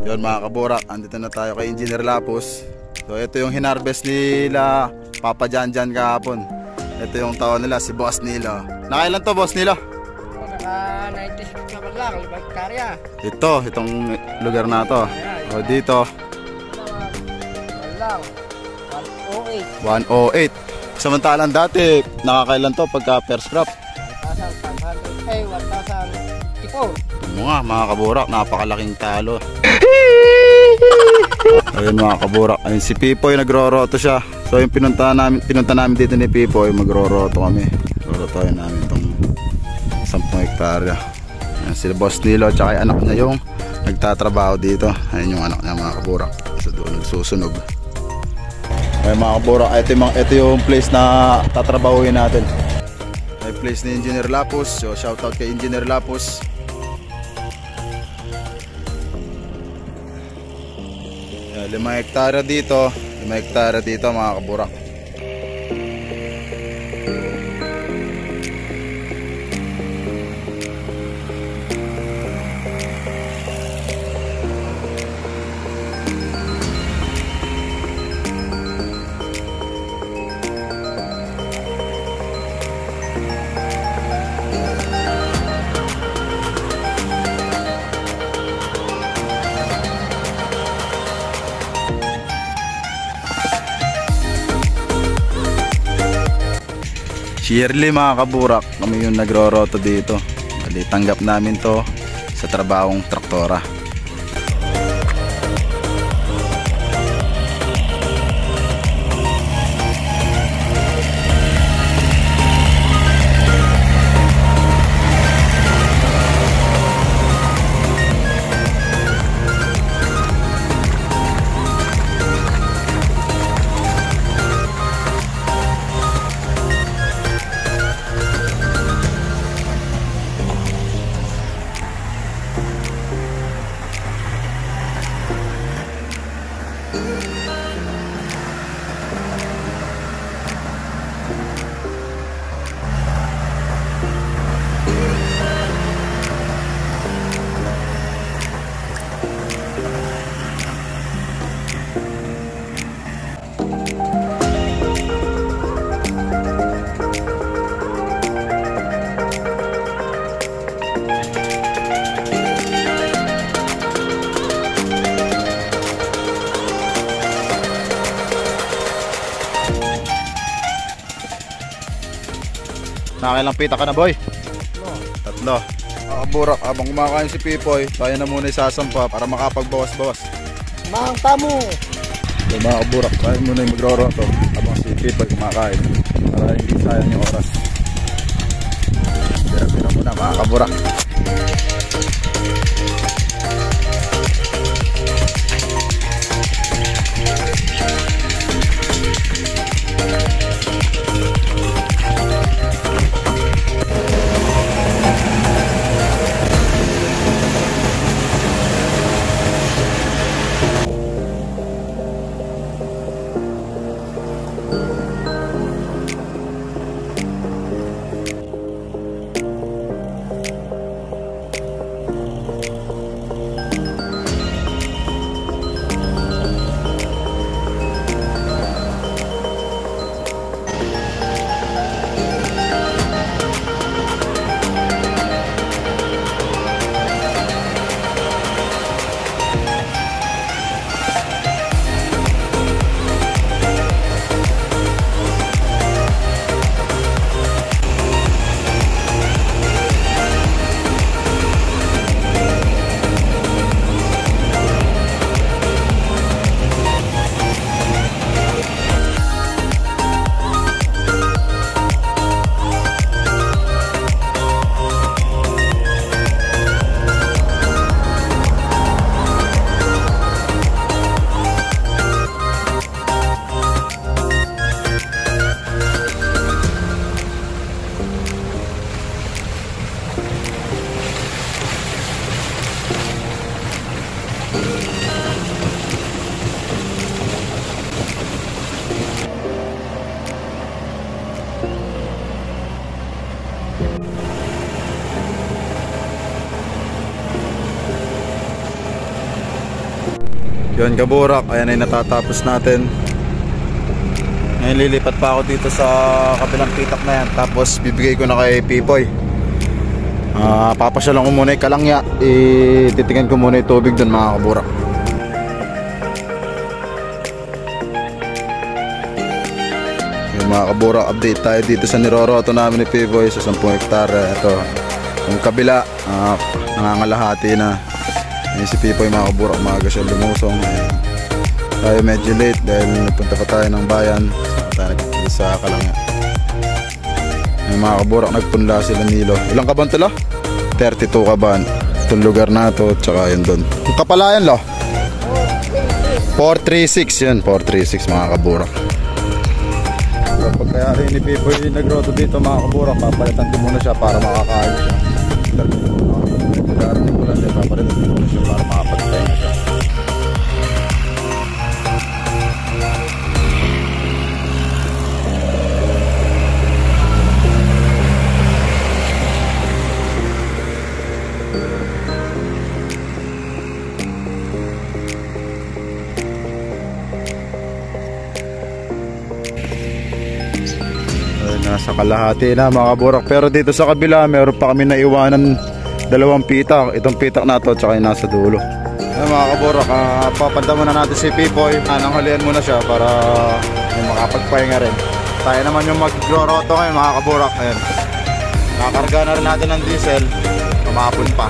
Yun mga kaburak, andito na tayo kay Engineer Lapus. So ito yung hinarvest nila Papa Janjan kahapon. Ito yung taon nila, si Boss Nilo. Nakailan to Boss Nilo? Naka 96 naman lang, 5 hektarya. Itong lugar na to. O dito 108. Samantalang dati nakakailan to pagka first crop? 1,500, 1,054. Mga kaburak, napakalaking talo. Ayun mga kaburak, ayun si Pipoy, nagroroto siya. So yung pinunta namin dito ni Pipoy, magroroto kami. Rorotohin namin itong 10 hektarya. Ayun si Boss Nilo, tsaka yung anak niya yung nagtatrabaho dito. Ayun yung anak niya mga kaburak, isa doon nagsusunog. Ayun mga kaburak, ito yung place na tatrabahuin natin. May place ni Engineer Lapus, so shoutout kay Engineer Lapus. 5 hektarya dito, 5 hektarya dito mga kaburak. Yearly mga kaburak, kami yung nagroroto dito. Bali, tanggap namin to sa trabahong traktora. Nakailang pita ka na boy? Tatlo. Kaburak, abang kumakain si Pipoy, tayo na muna isasampa para makapagbawas-bawas. Mang tamo! So mga kaburak, tayo muna yung magroroto abang si Pipoy kumakain para hindi sayang yung oras. Pero pina muna mga kaburak. Yun kaburak, ayan ay natatapos natin. Ngayon lilipat pa ako dito sa kabilang pitak na yan. Tapos bibigay ko na kay Pipoy. Papasyalan ko muna yung kalangya. Titigan ko muna yung tubig dun mga kaburak. Yung mga kaburak, update tayo dito sa niroroto namin ni Pipoy sa 10 hektare. Ito, yung kabila, nangangalahati na. Yung si Pipoy mga kaburak, umaga siya lumusong. Ayan. Tayo medyo late dahil nagpunta pa tayo ng bayan. Tayo nagpunta sa kalangya. Yung mga kaburak, nagpunla sila Nilo. Ilang kaban to lo? 32 kaban. Itong lugar na to, tsaka yun doon. Yung kapalayan lo? 436 yun, 436 mga kaburak. Kapag kaya rin ni Pipoy nagroto dito mga kaburak, papalitan ko muna siya para makakain siya. Nagkarating ko lang siya, papalitan ko muna siya para makapagpahinga siya. Nasa kalahati na mga kaburak. Pero dito sa kabila meron pa kami naiwanan 2 pitak. Itong pitak na to tsaka yung nasa dulo. Ayan mga kaburak, papanda muna natin si Pipoy. Nanghulihan muna siya para makapagpahinga rin. Tayo naman yung magroroto ngayon mga kaburak. Ayan, nakakarga na rin natin ng diesel. Kumapon pa.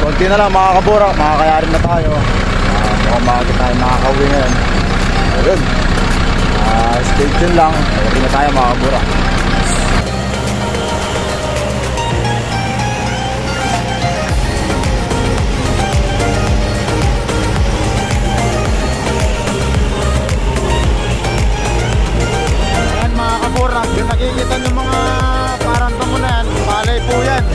Konti na lang mga kaburak, makakayarin na tayo. Mukhang makakita tayo makakauwi ngayon. Ayun, stay tuned lang. Konti na tayo mga kaburak. Ayan mga kaburak, yung nakikita nyo mga parang tungo na yan, palay po yan.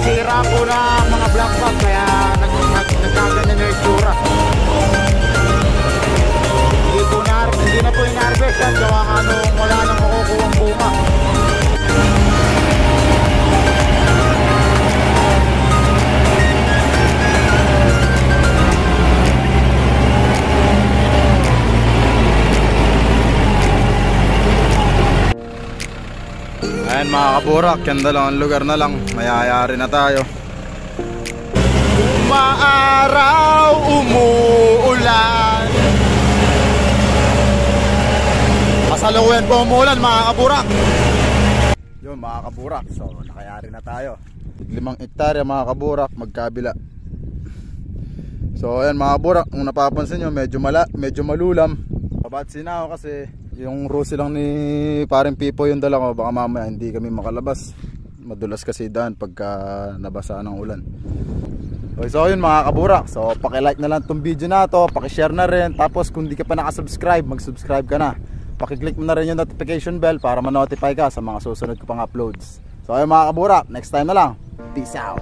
Nasira po na mga black box kaya nagkaganyan yung itsura. Hindi na po in-harvest yan gawa ka nung wala nang makukuha ang bunga. Ayan mga kaburak, yan dalawang lugar na lang, mayayari na tayo. Umaaraw, umuulan. Kasalukuyan po umulan mga kaburak. Yun mga kaburak, so nakayari na tayo. 5 hektarya mga kaburak, magkabila. So ayan mga kaburak, kung napapansin nyo medyo malulam. Pabatsin na ako kasi yung rusi lang ni paring Pipo yung dala ko. Baka mamaya hindi kami makalabas. Madulas kasi daan pagka nabasaan ng ulan. Okay, so yun mga kaburak, so paki-like na lang tong video na to, paki-share na rin. Tapos kung di ka pa nakasubscribe, mag-subscribe ka na. Paki-click mo na rin yung notification bell para ma-notify ka sa mga susunod ko pang uploads. So ayun mga kaburak, next time na lang. Peace out.